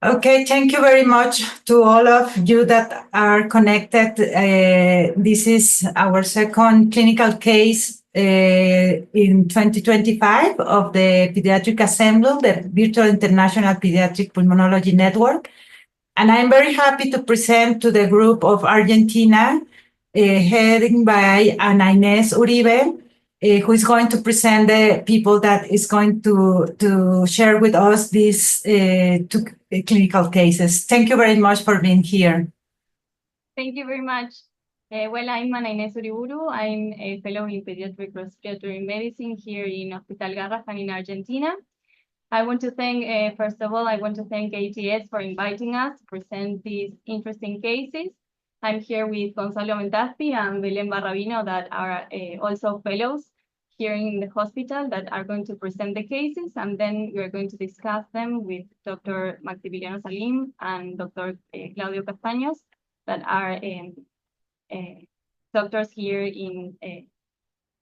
Okay, thank you very much to all of you that are connected. This is our second clinical case in 2025 of the Pediatric Assembly, the Virtual International Pediatric Pulmonology Network. And I'm very happy to present to the group of Argentina, heading by Inés Uriburu, who is going to present the people that is going to share with us these two clinical cases. Thank you very much for being here. Thank you very much. Well, I'm Inés Uriburu. I'm a fellow in pediatric respiratory medicine here in Hospital Garrahan in Argentina. I want to thank, first of all, I want to thank ATS for inviting us to present these interesting cases. I'm here with Gonzalo Mentasti and Belén Barrabino that are also fellows here in the hospital that are going to present the cases, and then we're going to discuss them with Dr. Maximiliano Salim and Dr. Claudio Castaños that are doctors here in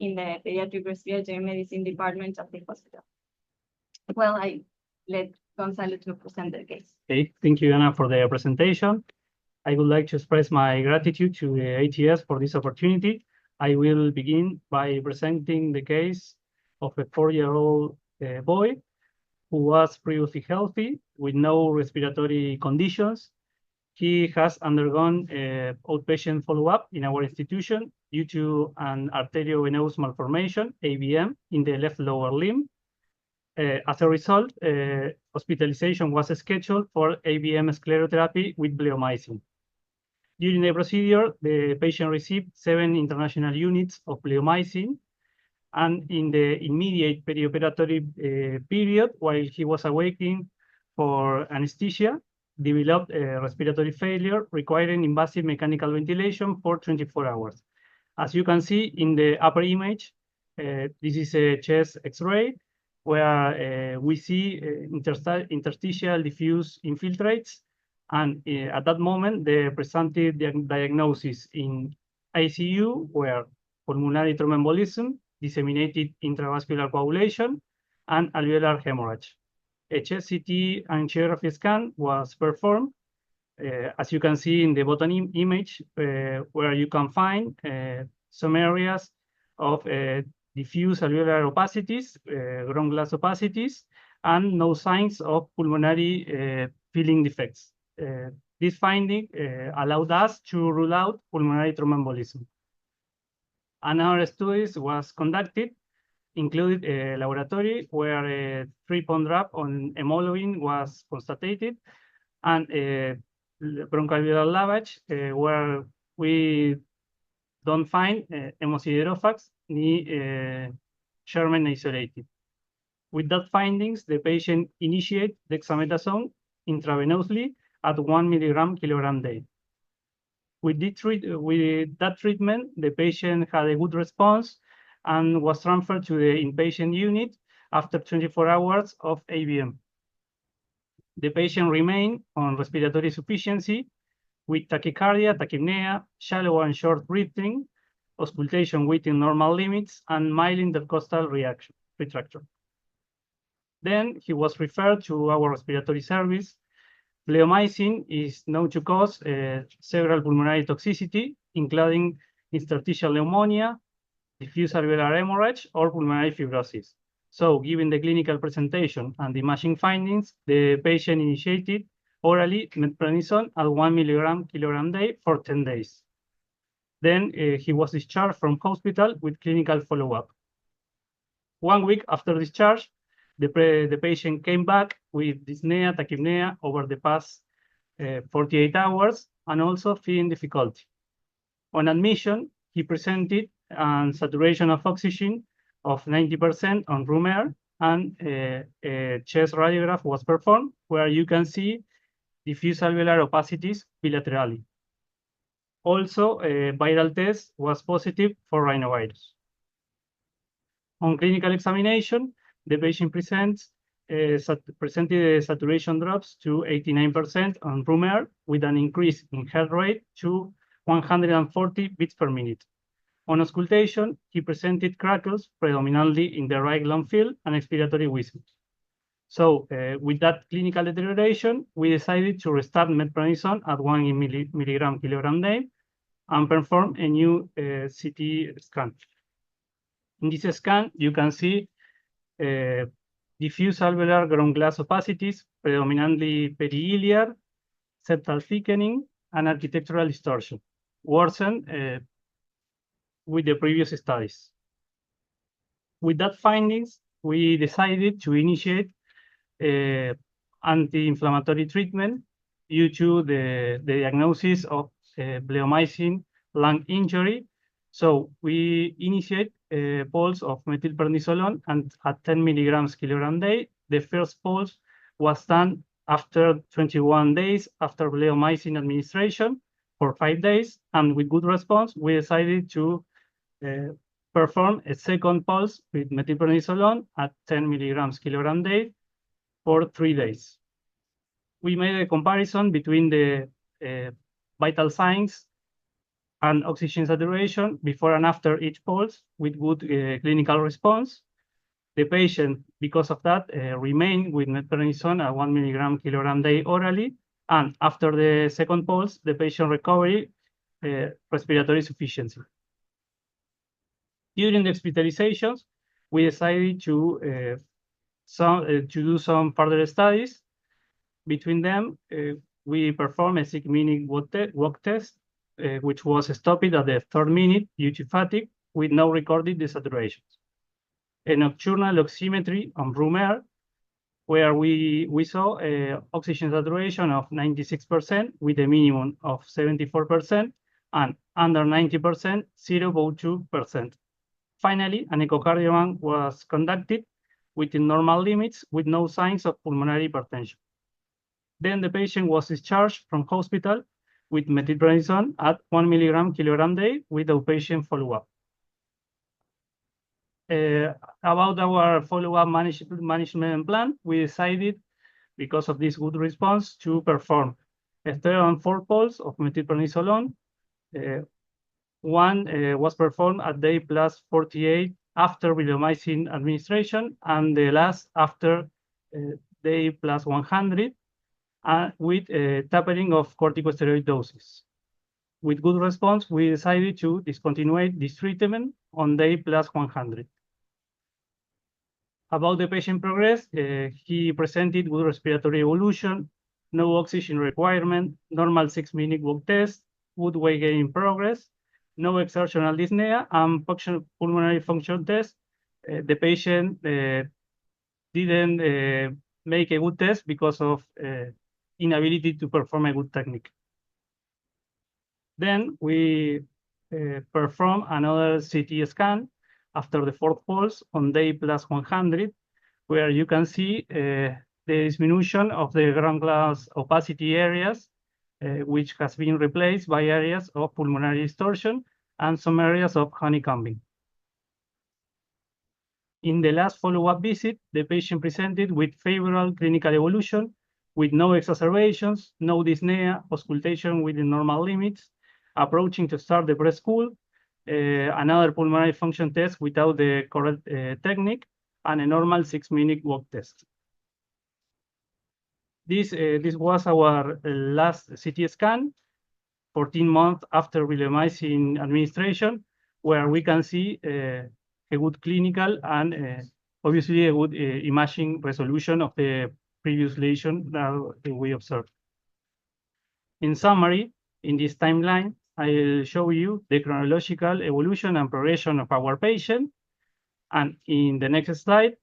the Pediatric Respiratory Medicine department of the hospital. Well, I let Gonzalo to present the case. Okay, thank you, Anna, for the presentation. I would like to express my gratitude to the ATS for this opportunity. I will begin by presenting the case of a 4-year-old boy who was previously healthy with no respiratory conditions. He has undergone outpatient follow-up in our institution due to an arteriovenous malformation, AVM, in the left lower limb. As a result, hospitalization was scheduled for AVM sclerotherapy with bleomycin. During the procedure, the patient received 7 international units of bleomycin, and in the immediate perioperatory period, while he was awaiting for anesthesia, developed respiratory failure requiring invasive mechanical ventilation for 24 hours. As you can see in the upper image, this is a chest X-ray where we see interstitial diffuse infiltrates. And at that moment, the presumptive diagnosis in ICU were pulmonary thromboembolism, disseminated intravascular coagulation, and alveolar hemorrhage. A chest CT angiography scan was performed, as you can see in the bottom image, where you can find some areas of diffuse alveolar opacities, ground glass opacities, and no signs of pulmonary filling defects. This finding allowed us to rule out pulmonary thromboembolism. Another studies was conducted, included a laboratory where a 3-point drop on hemoglobin was constated, and a bronchoalveolar lavage where we don't find hemosiderophags ni Sherman isolated. With that findings, the patient initiated dexamethasone intravenously at 1 mg/kg day. With that treatment, the patient had a good response and was transferred to the inpatient unit after 24 hours of AVM. The patient remained on respiratory insufficiency with tachycardia, tachypnea, shallow and short breathing, auscultation within normal limits, and mild intercostal retraction. Then he was referred to our respiratory service. Bleomycin is known to cause several pulmonary toxicity, including interstitial pneumonia, diffuse alveolar hemorrhage, or pulmonary fibrosis. So, given the clinical presentation and the imaging findings, the patient initiated orally metronidazole at 1 mg/kg day for 10 days. Then he was discharged from hospital with clinical follow-up. 1 week after discharge, the patient came back with dyspnea, tachypnea over the past 48 hours, and also feeding difficulty. On admission, he presented a saturation of oxygen of 90% on room air, and a chest radiograph was performed, where you can see diffuse alveolar opacities bilaterally. Also, a viral test was positive for rhinovirus. On clinical examination, the patient presented saturation drops to 89% on room air, with an increase in heart rate to 140 beats per minute. On auscultation, he presented crackles predominantly in the right lung field and expiratory wheezing. So with that clinical deterioration, we decided to restart metronidazole at 1 milligram kilogram day and perform a new CT scan. In this scan, you can see diffuse alveolar ground glass opacities, predominantly periiliar, septal thickening, and architectural distortion, worsened with the previous studies. With that findings, we decided to initiate anti-inflammatory treatment due to the diagnosis of bleomycin lung injury. So we initiate a pulse of methylprednisolone and at 10 milligrams kilogram day. The first pulse was done after 21 days after bleomycin administration for 5 days, and with good response, we decided to perform a second pulse with methylprednisolone at 10 milligrams kilogram day for 3 days. We made a comparison between the vital signs and oxygen saturation before and after each pulse with good clinical response. The patient, because of that, remained with methylprednisolone at 1 milligram kilogram day orally, and after the second pulse, the patient recovered respiratory sufficiency. During the hospitalizations, we decided to do some further studies. Between them, we performed a 6-minute walk test, which was stopped at the 3rd minute due to fatigue with no recorded desaturations. A nocturnal oximetry on room air, where we saw oxygen saturation of 96% with a minimum of 74% and under 90%, 0.2%. Finally, an echocardiogram was conducted within normal limits with no signs of pulmonary hypertension. Then the patient was discharged from hospital with methylprednisolone at 1 milligram kilogram day with outpatient follow-up. About our follow-up management plan, we decided, because of this good response, to perform a 3rd and 4th pulse of methylprednisolone. One was performed at day plus 48 after bleomycin administration, and the last after day plus 100 with tapering of corticosteroid doses. With good response, we decided to discontinue this treatment on day plus 100. About the patient progress, he presented good respiratory evolution, no oxygen requirement, normal 6-minute walk test, good weight gain progress, no exertional dyspnea, and pulmonary function test. The patient didn't make a good test because of inability to perform a good technique. Then we perform another CT scan after the 4th pulse on day plus 100, where you can see the diminution of the ground glass opacity areas, which has been replaced by areas of pulmonary distortion and some areas of honeycombing. In the last follow-up visit, the patient presented with favorable clinical evolution, with no exacerbations, no dyspnea, auscultation within normal limits, approaching to start the preschool, another pulmonary function test without the correct technique, and a normal 6-minute walk test. This was our last CT scan, 14 months after bleomycin administration, where we can see a good clinical and obviously a good imaging resolution of the previous lesion that we observed. In summary, in this timeline, I'll show you the chronological evolution and progression of our patient. And in the next slide,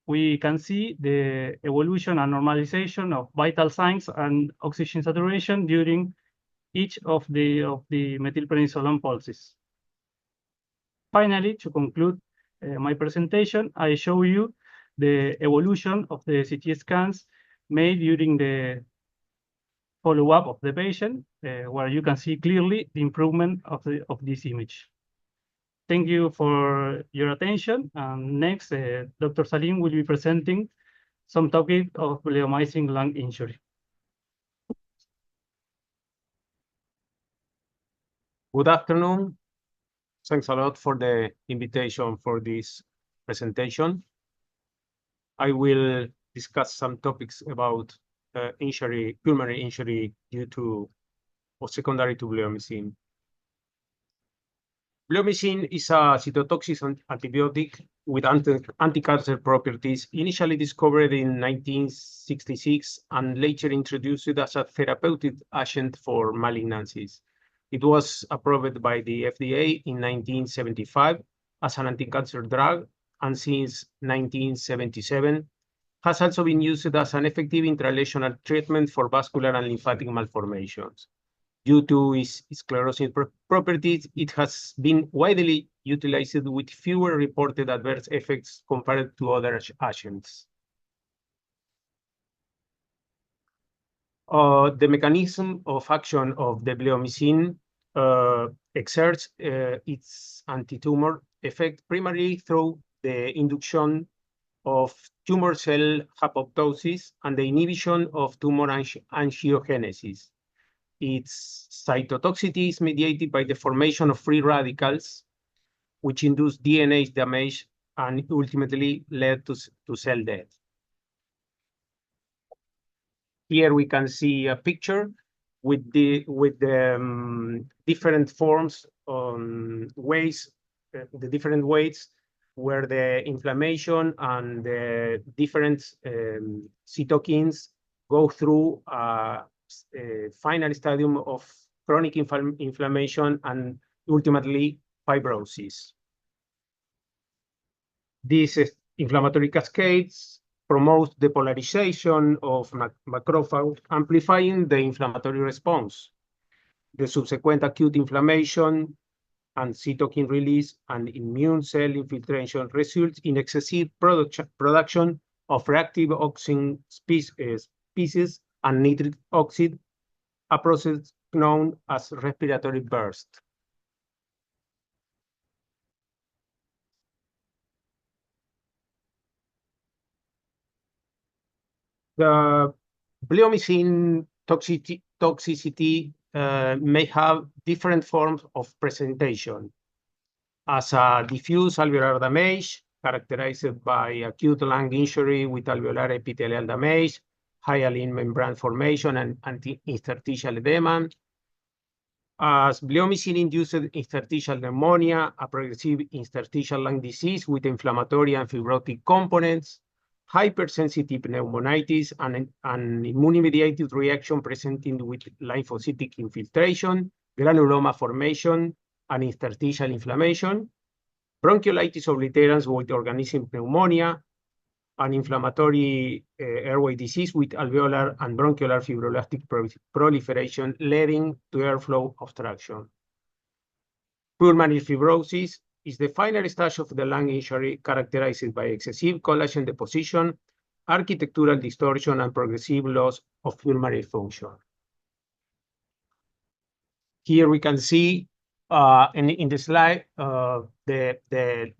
we can see the evolution and normalization of vital signs and oxygen saturation during each of the methylprednisolone pulses. Finally, to conclude my presentation, I show you the evolution of the CT scans made during the follow-up of the patient, where you can see clearly the improvement of this image. Thank you for your attention. Next, Dr. Salim will be presenting some topic of bleomycin lung injury. Good afternoon. Thanks a lot for the invitation for this presentation. I will discuss some topics about pulmonary injury due to or secondary to bleomycin. Bleomycin is a cytotoxic antibiotic with anti-cancer properties, initially discovered in 1966 and later introduced as a therapeutic agent for malignancies. It was approved by the FDA in 1975 as an anti-cancer drug, and since 1977 has also been used as an effective intralesional treatment for vascular and lymphatic malformations. Due to its sclerosing properties, it has been widely utilized with fewer reported adverse effects compared to other agents. The mechanism of action of the bleomycin exerts its anti-tumor effect primarily through the induction of tumor cell apoptosis and the inhibition of tumor angiogenesis. Its cytotoxicity is mediated by the formation of free radicals, which induce DNA damage and ultimately led to cell death. Here we can see a picture with the different forms, the different ways where the inflammation and the different cytokines go through a final stadium of chronic inflammation and ultimately fibrosis. These inflammatory cascades promote the polarization of macrophages, amplifying the inflammatory response. The subsequent acute inflammation and cytokine release and immune cell infiltration results in excessive production of reactive oxygen species and nitric oxide, a process known as respiratory burst. The bleomycin toxicity may have different forms of presentation, as a diffuse alveolar damage characterized by acute lung injury with alveolar epithelial damage, hyaline membrane formation, and interstitial edema. As bleomycin-induced interstitial pneumonia, a progressive interstitial lung disease with inflammatory and fibrotic components, hypersensitive pneumonitis, and an immune-mediated reaction presenting with lymphocytic infiltration, granuloma formation, and interstitial inflammation, bronchiolitis obliterans with organism pneumonia, an inflammatory airway disease with alveolar and bronchiolar fibroblastic proliferation leading to airflow obstruction. Pulmonary fibrosis is the final stage of the lung injury characterized by excessive collagen deposition, architectural distortion, and progressive loss of pulmonary function. Here we can see in the slide the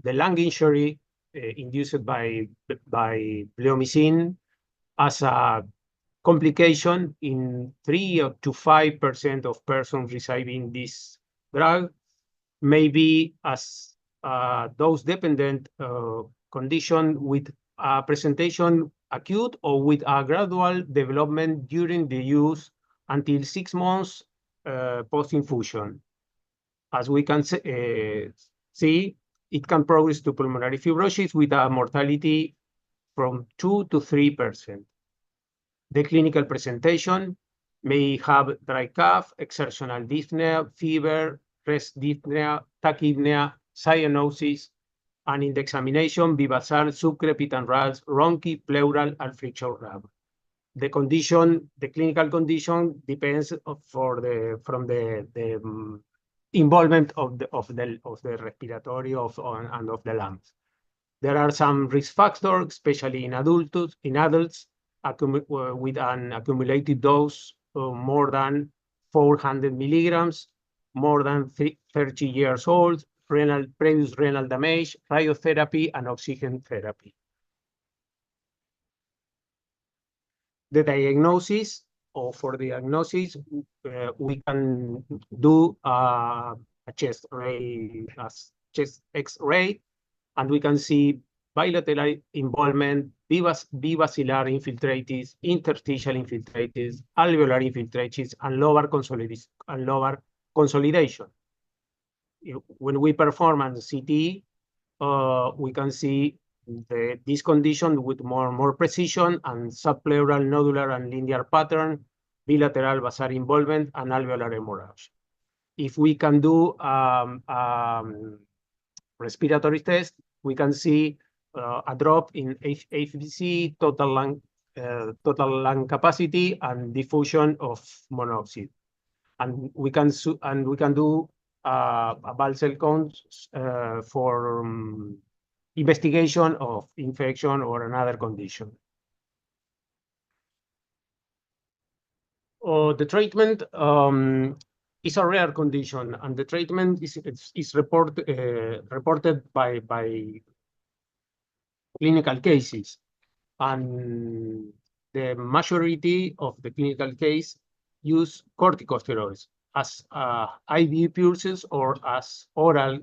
lung injury induced by bleomycin as a complication in 3 to 5% of persons receiving this drug, may be as dose-dependent condition with a presentation acute or with a gradual development during the use until 6 months post-infusion. As we can see, it can progress to pulmonary fibrosis with a mortality from 2 to 3%. The clinical presentation may have dry cough, exertional dyspnea, fever, rest dyspnea, tachypnea, cyanosis, and in the examination, bivasal, subcrepit and RAS, rhonchi, pleural, and friction rub. The clinical condition depends from the involvement of the respiratory and of the lungs. There are some risk factors, especially in adults with an accumulated dose of more than 400 milligrams, more than 30 years old, previous renal damage, radiotherapy, and oxygen therapy. The diagnosis, or for the diagnosis, we can do a chest X-ray, and we can see bilateral involvement bibasilar infiltrates, interstitial infiltrates, alveolar infiltrates, and lobar consolidation. When we perform on CT, we can see this condition with more precision and subpleural, nodular, and linear pattern, bilateral basal involvement, and alveolar hemorrhage. If we can do respiratory test, we can see a drop in HFC, total lung capacity, and diffusion of monoxide. And we can do a Balcel count for investigation of infection or another condition. The treatment is a rare condition, and the treatment is reported by clinical cases. And the majority of the clinical case use corticosteroids as IV pulses or as oral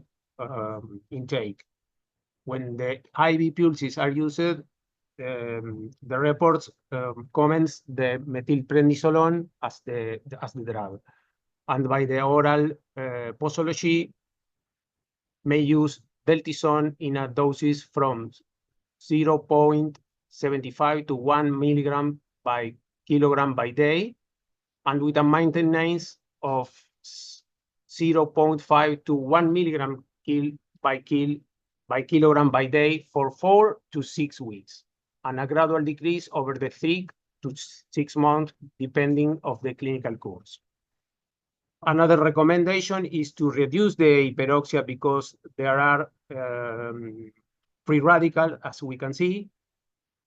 intake. When the IV pulses are used, the reports comments the methylprednisolone as the drug, and by the oral posology may use deltisone in a doses from 0.75 to 1 milligram by kilogram by day, and with a maintenance of 0.5 to 1 milligram by kilogram by day for 4 to 6 weeks, and a gradual decrease over the 3 to 6 months, depending of the clinical course. Another recommendation is to reduce the hyperoxia because there are free radical, as we can see,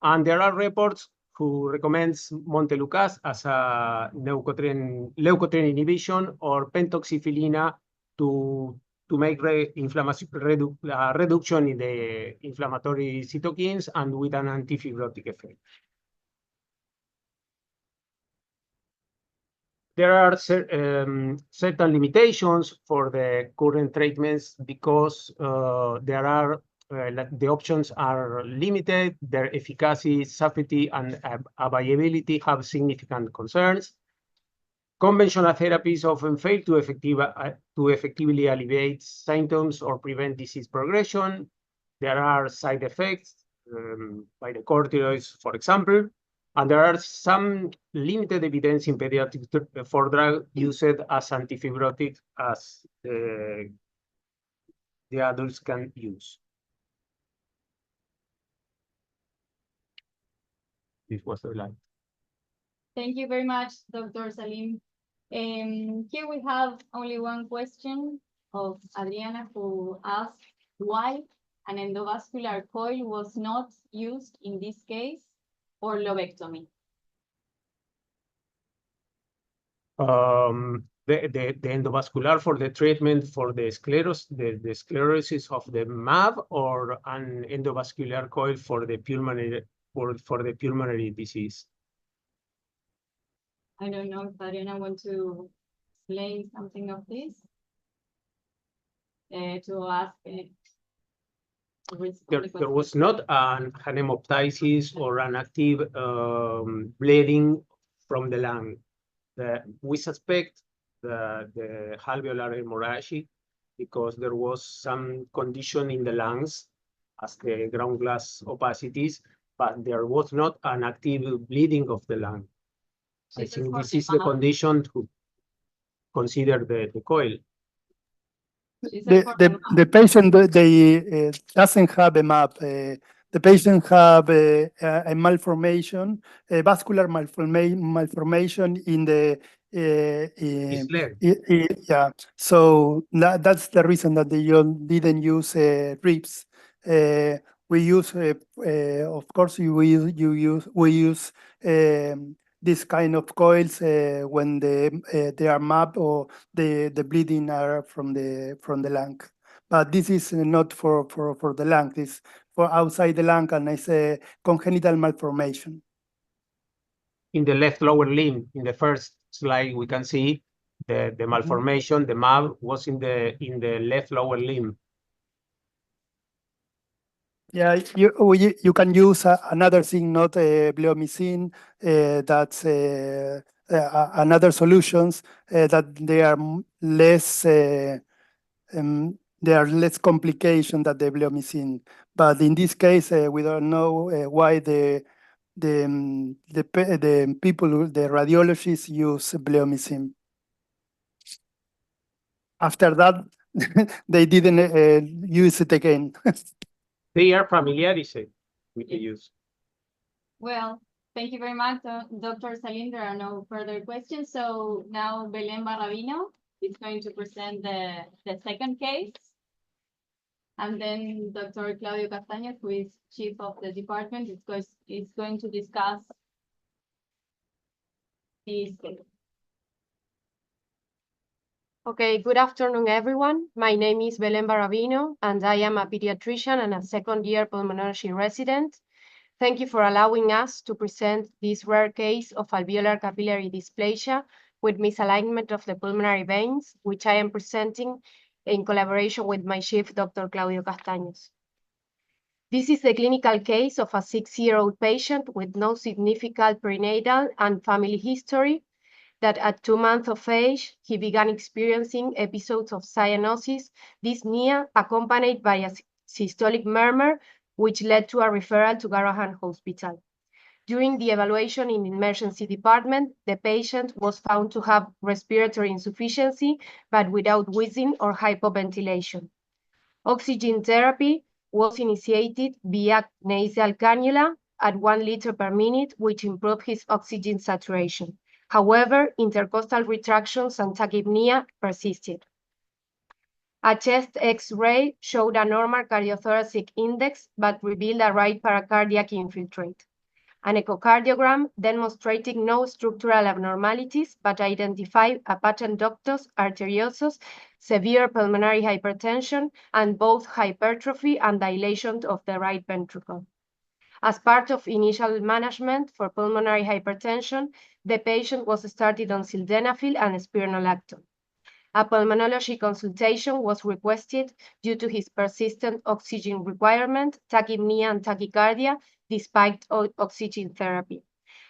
and there are reports who recommends Montelukast as a leukotriene inhibition or pentoxifilina to make reduction in the inflammatory cytokines and with an antifibrotic effect. There are certain limitations for the current treatments because the options are limited, their efficacy, safety, and availability have significant concerns. Conventional therapies often fail to effectively alleviate symptoms or prevent disease progression. There are side effects by the corticosteroids, for example, and there are some limited evidence in pediatrics for drug used as antifibrotic as the adults can use. This was the line. Thank you very much, Dr. Salim. Here we have only one question of Adriana, who asked why an endovascular coil was not used in this case or lobectomy. The endovascular for the treatment for the sclerosis of the MAV, or an endovascular coil for the pulmonary disease. I don't know if Adriana wants to explain something of this. To ask. There was not an hemoptysis or an active bleeding from the lung. We suspect the alveolar hemorrhage because there was some condition in the lungs as the ground glass opacities, but there was not an active bleeding of the lung. I think this is the condition to consider the coil. The patient doesn't have a map. The patient have a malformation, a vascular malformation in the yeah. So that's the reason that they didn't use ribs. We use, of course, we use this kind of coils when they are mapped or the bleeding are from the lung. But this is not for the lung. It's for outside the lung, and it's a congenital malformation. In the left lower limb, in the first slide, we can see the malformation. The MAV was in the left lower limb. Yeah, you can use another thing, not bleomycin. That's another solutions that they are less. There are less complication than the bleomycin, but in this case, we don't know why the people, the radiologists, use bleomycin. After that, they didn't use it again. They are familiarized with the use. Well, thank you very much, Dr. Salim. There are no further questions. So now Belén Barrabino is going to present the second case. And then Dr. Claudio Castaños, who is chief of the department, is going to discuss this case. Okay, good afternoon, everyone. My name is Belén Barrabino, and I am a pediatrician and a second-year pulmonary resident. Thank you for allowing us to present this rare case of alveolar capillary dysplasia with misalignment of the pulmonary veins, which I am presenting in collaboration with my chief, Dr. Claudio Castaños. This is the clinical case of a 6-year-old patient with no significant perinatal and family history that at 2 months of age, he began experiencing episodes of cyanosis, dyspnea, accompanied by a systolic murmur, which led to a referral to Garrahan Hospital. During the evaluation in the emergency department, the patient was found to have respiratory insufficiency, but without wheezing or hypoventilation. Oxygen therapy was initiated via nasal cannula at 1 liter per minute, which improved his oxygen saturation. However, intercostal retractions and tachypnea persisted. A chest X-ray showed a normal cardiothoracic index, but revealed a right paracardiac infiltrate. An echocardiogram demonstrated no structural abnormalities, but identified a patent ductus arteriosus, severe pulmonary hypertension, and both hypertrophy and dilation of the right ventricle. As part of initial management for pulmonary hypertension, the patient was started on sildenafil and spironolactone. A pulmonology consultation was requested due to his persistent oxygen requirement, tachypnea, and tachycardia despite oxygen therapy.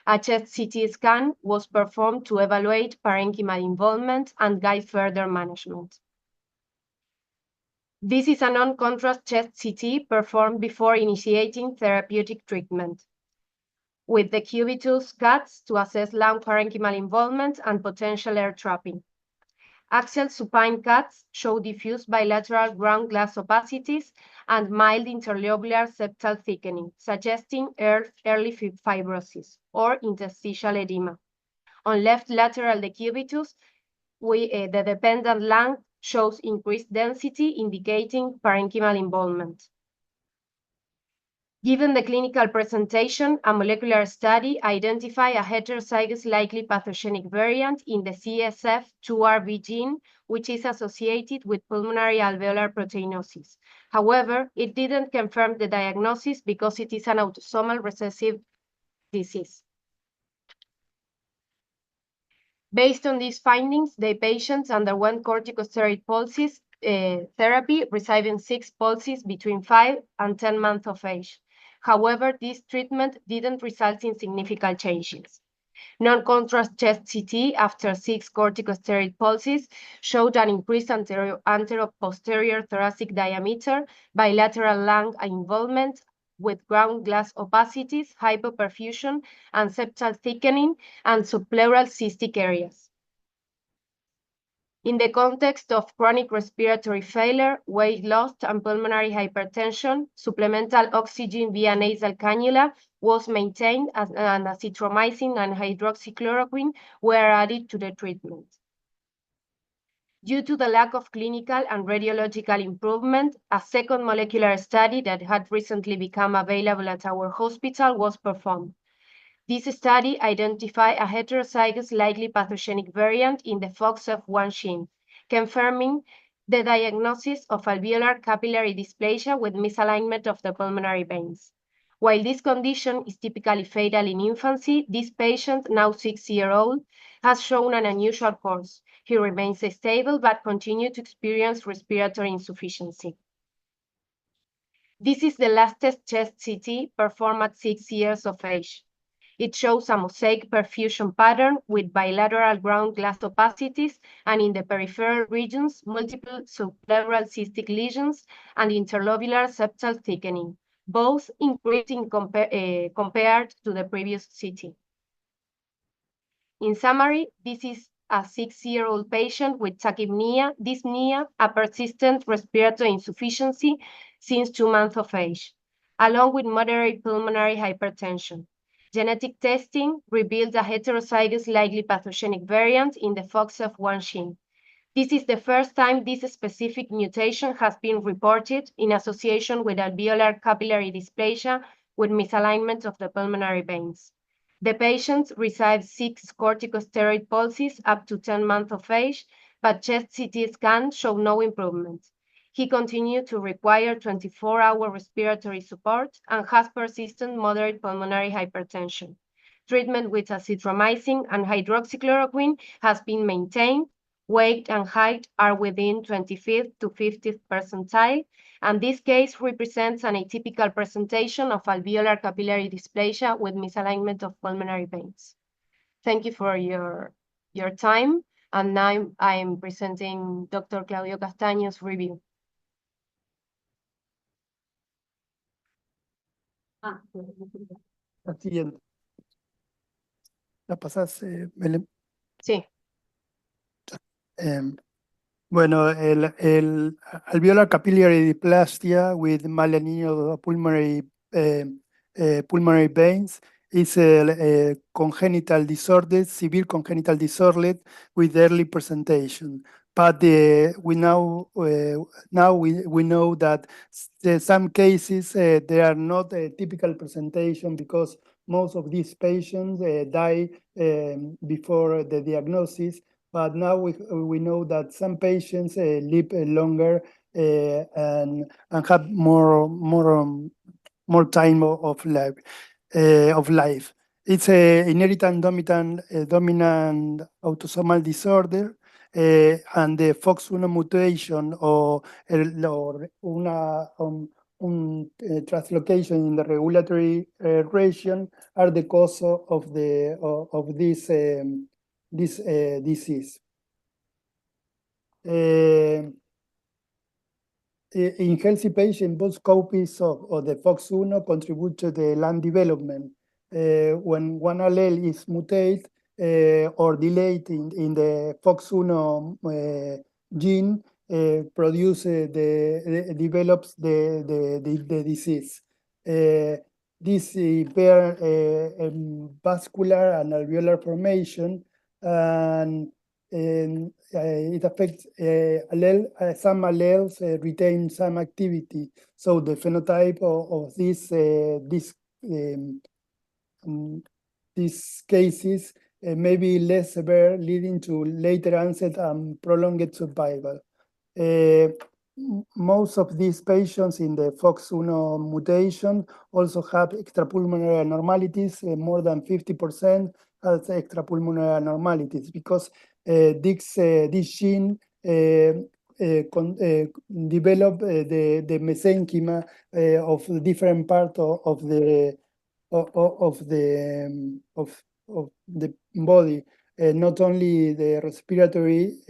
A chest CT scan was performed to evaluate parenchymal involvement and guide further management. This is a non-contrast chest CT performed before initiating therapeutic treatment, with the cubitus cuts to assess lung parenchymal involvement and potential air trapping. Axial supine cuts show diffuse bilateral ground glass opacities and mild interlobular septal thickening, suggesting early fibrosis or interstitial edema. On left lateral decubitus, the dependent lung shows increased density, indicating parenchymal involvement. Given the clinical presentation, a molecular study identified a heterozygous likely pathogenic variant in the CSF2RB gene, which is associated with pulmonary alveolar proteinosis. However, it didn't confirm the diagnosis because it is an autosomal recessive disease. Based on these findings, the patients underwent corticosteroid pulses therapy, receiving 6 pulses between 5 and 10 months of age. However, this treatment didn't result in significant changes. Non-contrast chest CT after 6 corticosteroid pulses showed an increased anterior-posterior thoracic diameter, bilateral lung involvement with ground glass opacities, hypoperfusion, and septal thickening, and subpleural cystic areas. In the context of chronic respiratory failure, weight loss, and pulmonary hypertension, supplemental oxygen via nasal cannula was maintained, and azithromycin and hydroxychloroquine were added to the treatment. Due to the lack of clinical and radiological improvement, a second molecular study that had recently become available at our hospital was performed. This study identified a heterozygous likely pathogenic variant in the FOXF1 gene, confirming the diagnosis of alveolar capillary dysplasia with misalignment of the pulmonary veins. While this condition is typically fatal in infancy, this patient, now 6-year-old, has shown an unusual course. He remains stable but continues to experience respiratory insufficiency. This is the latest chest CT performed at 6 years of age. It shows a mosaic perfusion pattern with bilateral ground glass opacities and in the peripheral regions, multiple subpleural cystic lesions and interlobular septal thickening, both increasing compared to the previous CT. In summary, this is a 6-year-old patient with tachypnea, dyspnea, a persistent respiratory insufficiency since 2 months of age, along with moderate pulmonary hypertension. Genetic testing revealed a heterozygous likely pathogenic variant in the FOXF1 gene. This is the first time this specific mutation has been reported in association with alveolar capillary dysplasia with misalignment of the pulmonary veins. The patient received 6 corticosteroid pulses up to 10 months of age, but chest CT scan showed no improvement. He continued to require 24-hour respiratory support and has persistent moderate pulmonary hypertension. Treatment with azithromycin and hydroxychloroquine has been maintained. Weight and height are within 25th to 50th percentile, and this case represents an atypical presentation of alveolar capillary dysplasia with misalignment of pulmonary veins. Thank you for your time, and now I'm presenting Dr. Claudio Castaños' review. La siguiente. ¿La pasás, Belén? Sí. Bueno, el alveolar capillary dysplasia with malignant pulmonary veins is a congenital disorder, severe congenital disorder with early presentation. But we know that some cases they are not a typical presentation because most of these patients die before the diagnosis. But now we know that some patients live longer and have more time of life. It's a inherited dominant autosomal disorder, and the FOX1 mutation or translocation in the regulatory region are the cause of this disease. In healthy patients, both copies of the FOX1 contribute to the lung development. When one allele is mutated or delayed in the FOX1 gene, develops the disease. This impair vascular and alveolar formation, and it affects some alleles retain some activity. So the phenotype of these cases may be less severe, leading to later onset and prolonged survival. Most of these patients in the FOX1 mutation also have extrapulmonary abnormalities. More than 50% has extrapulmonary abnormalities because this gene develop the mesenchyma of different parts of the body, not only the respiratory,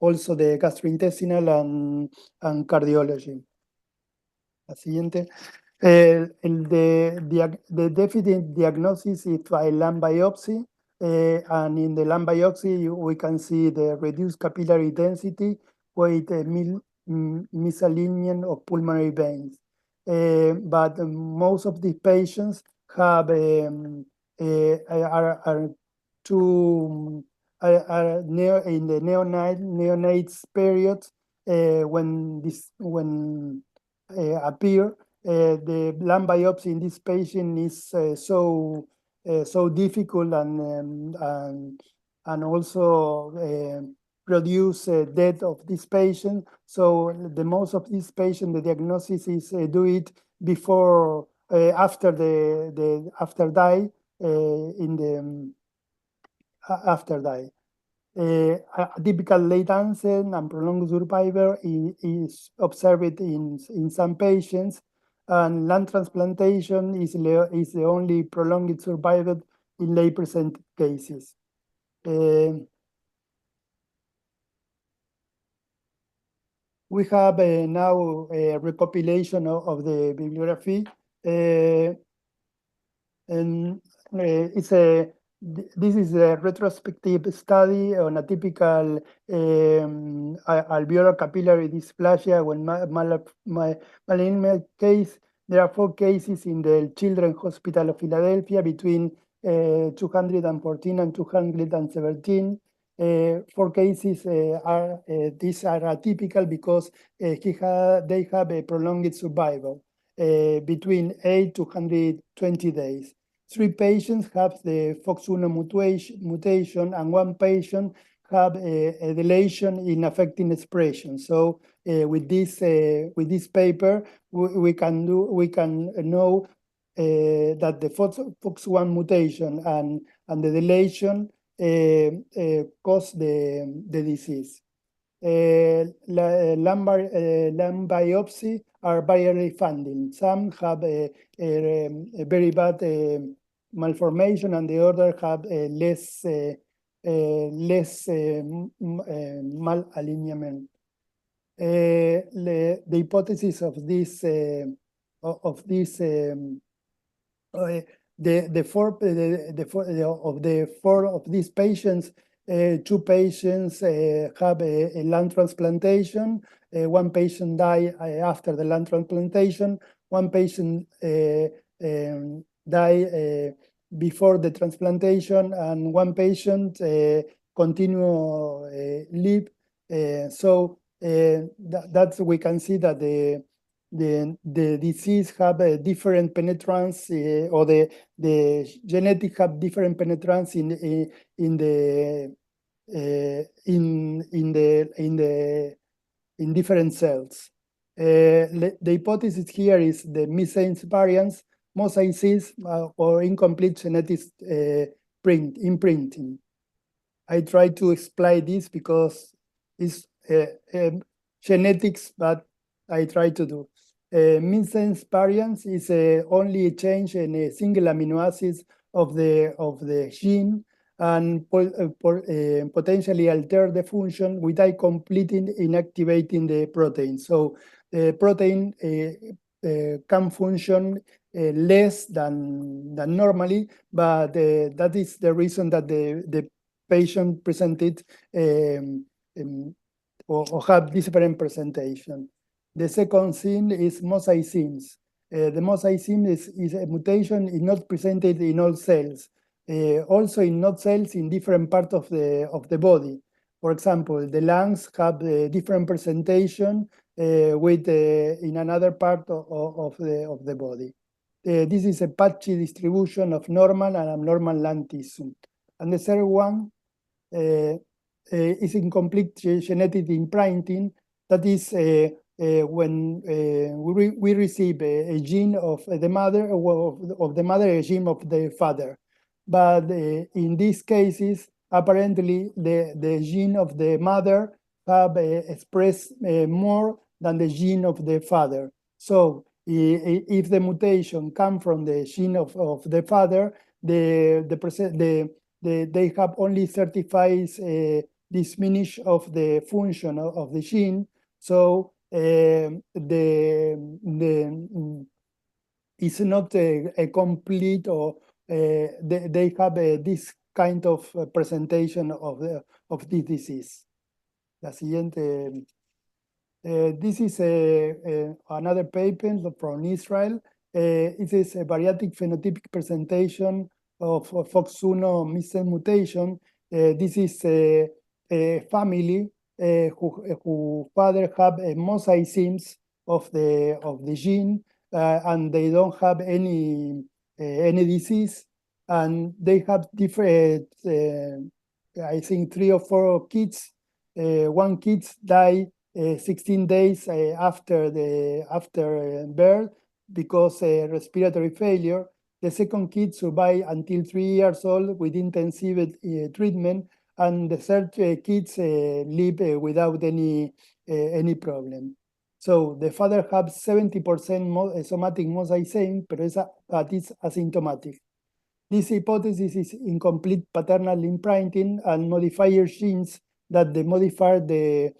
also the gastrointestinal and cardiology. La siguiente. The definite diagnosis is by lung biopsy, and in the lung biopsy we can see the reduced capillary density with misalignment of pulmonary veins. But most of these patients have are in the neonates period when appear. The lung biopsy in this patient is so difficult and also produce death of this patient. So the most of these patients, the diagnosis is do it before after die. Atypical late onset and prolonged survival is observed in some patients, and lung transplantation is the only prolonged survival in lay presented cases. We have now a recopilation of the bibliography, and this is a retrospective study on atypical alveolar capillary dysplasia when malignant case. There are 4 cases in the Children's Hospital of Philadelphia between 214 and 217. 4 cases these are atypical because they have a prolonged survival between 8 to 120 days. 3 patients have the FOXC1 mutation, and 1 patient have a deletion in affecting expression. So with this paper, we can know that the FOXC1 mutation and the deletion cause the disease. Lung biopsy are variably finding. Some have a very bad malformation, and the other have less malalignment. The hypothesis of this the 4 of these patients, 2 patients have a lung transplantation. 1 patient died after the lung transplantation. 1 patient died before the transplantation, and 1 patient continue live. So that's we can see that the disease have a different penetrance, or the genetic have different penetrance in different cells. The hypothesis here is the missense variants, mosaicism, or incomplete genetic imprinting. I try to explain this because it's genetics, but I try to do. Missense variants is only a change in a single amino acid of the gene, and potentially alter the function without completely inactivating the protein. So the protein can function less than normally, but that is the reason that the patient presented or have different presentation. The second thing is mosaicism. The mosaicism is a mutation is not presented in all cells. Also in not cells in different parts of the body. For example, the lungs have a different presentation with in another part of the body. This is a patchy distribution of normal and abnormal lung tissue. And the third one is incomplete genetic imprinting. That is when we receive a gene of the mother, a gene of the father. But in these cases, apparently the gene of the mother have expressed more than the gene of the father. So if the mutation come from the gene of the father, they have only 35 diminish of the function of the gene. So it's not a complete, or they have this kind of presentation of this disease. La siguiente. This is another paper from Israel. It is a bariatric phenotypic presentation of FOXC1 missense mutation. This is a family who father have a mosaicism of the gene, and they don't have any disease, and they have different. I think 3 or 4 kids. 1 kid died 16 days after birth because respiratory failure. The second kid survived until 3 years old with intensive treatment, and the third kids live without any problem. So the father has 70% somatic mosaicism, but it's asymptomatic. This hypothesis is incomplete paternal imprinting and modifier genes that they modify the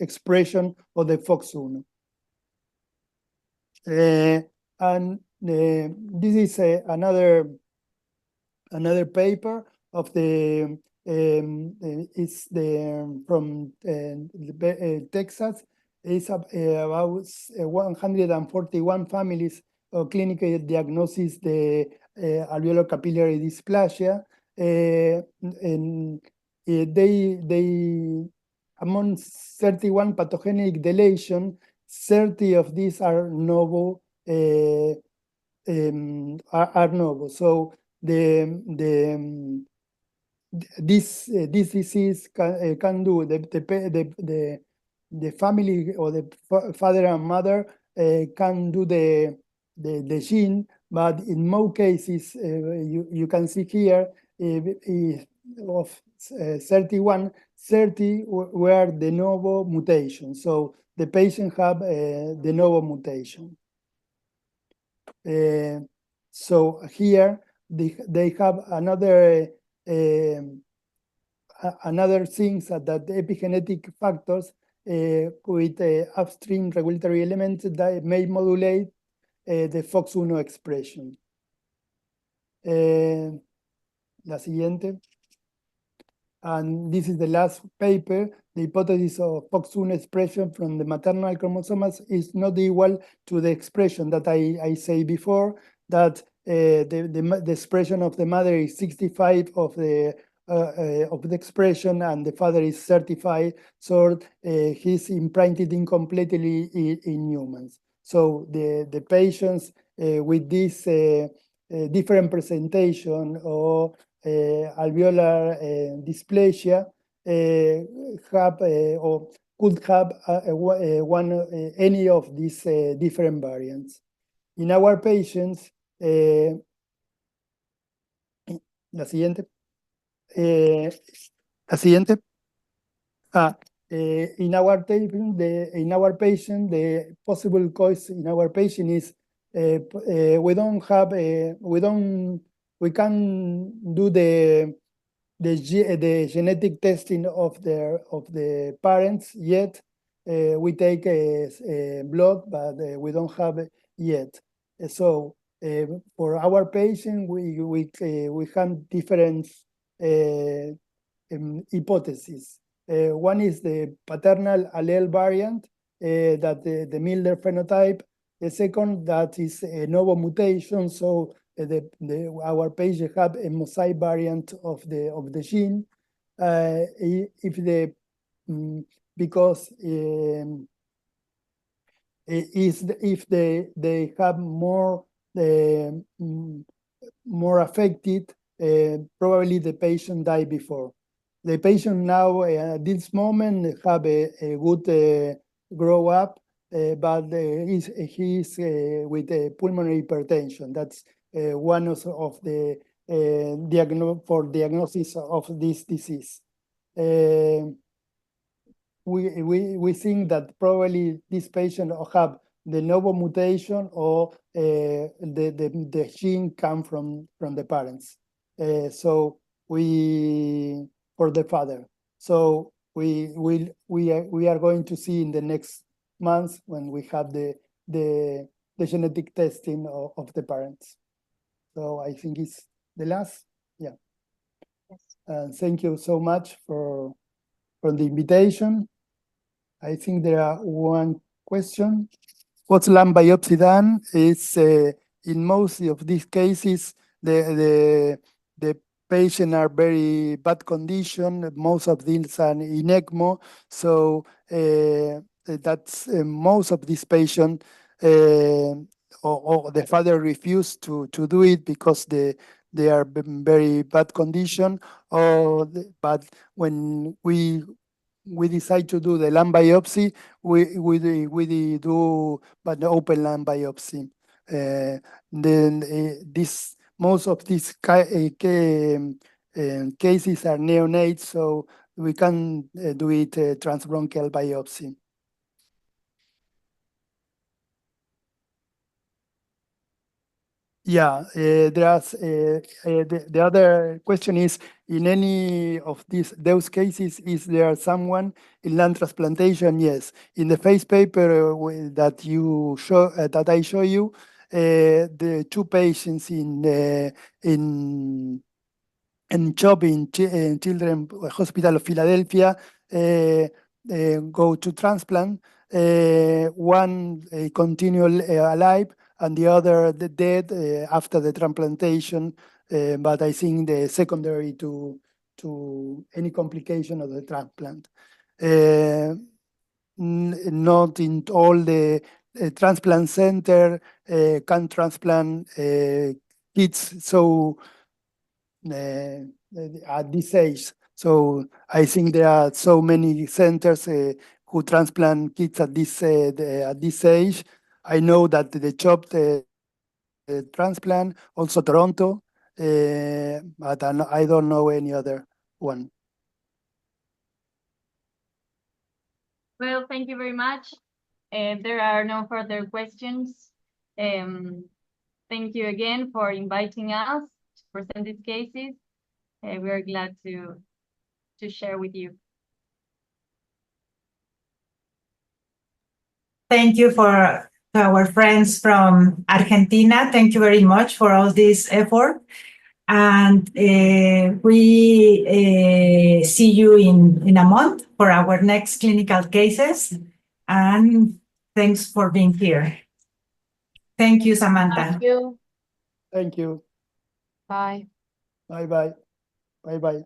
expression of the FOX1. And this is another paper of the it's from Texas. It's about 141 families of clinical diagnosis the alveolar capillary dysplasia, and they among 31 pathogenic deletion, 30 of these are novel. Are novel. So this disease can do the family or the father and mother can do the gene, but in most cases you can see here of 31, 30 were de novo mutation. So the patient have de novo mutation. So here they have another things that the epigenetic factors with upstream regulatory elements that may modulate the FOX1 expression. La siguiente. And this is the last paper. The hypothesis of FOX1 expression from the maternal chromosomes is not equal to the expression that I say before, that the expression of the mother is 65 of the expression and the father is 35, so he's imprinted incompletely in humans. So the patients with this different presentation or alveolar dysplasia have or could have any of these different variants. In our patients, la siguiente. La siguiente. In our patient, the possible cause in our patient is we can do the genetic testing of the parents yet. We take blood, but we don't have it yet. So for our patient, we have different hypotheses. One is the paternal allele variant, that the Miller phenotype. The second, that is a novel mutation. So our patient have a mosaic variant of the gene. Because if they have more affected, probably the patient died before. The patient now at this moment have a good grow up, but he's with pulmonary hypertension. That's one of the diagnosis of this disease. We think that probably this patient have the novel mutation or the gene come from the parents. So for the father. So we are going to see in the next months when we have the genetic testing of the parents. So I think it's the last. Yeah. Yes. Thank you so much for the invitation. I think there are one question. What's lung biopsy done? It's in most of these cases the patient are very bad condition. Most of these are in ECMO. So that's most of these patients or the father refused to do it because they are very bad condition. But when we decide to do the lung biopsy, we do but the open lung biopsy. Then most of these cases are neonates, so we can do it transbronchial biopsy. Yeah, the other question is, in any of those cases, is there someone in lung transplantation? Yes. In the face paper that I show you, the 2 patients in CHOP in Children's Hospital of Philadelphia go to transplant. One continue alive, and the other dead after the transplantation. But I think the secondary to any complication of the transplant. Not in all the transplant center can transplant kids so at this age. So I think there are so many centers who transplant kids at this age. I know that the CHOP transplant, also Toronto, but I don't know any other one. Well, thank you very much. There are no further questions. Thank you again for inviting us to present these cases. We are glad to share with you. Thank you to our friends from Argentina. Thank you very much for all this effort. And we see you in a month for our next clinical cases. And thanks for being here. Thank you, Samantha. Thank you. Thank you. Bye. Bye-bye. Bye-bye.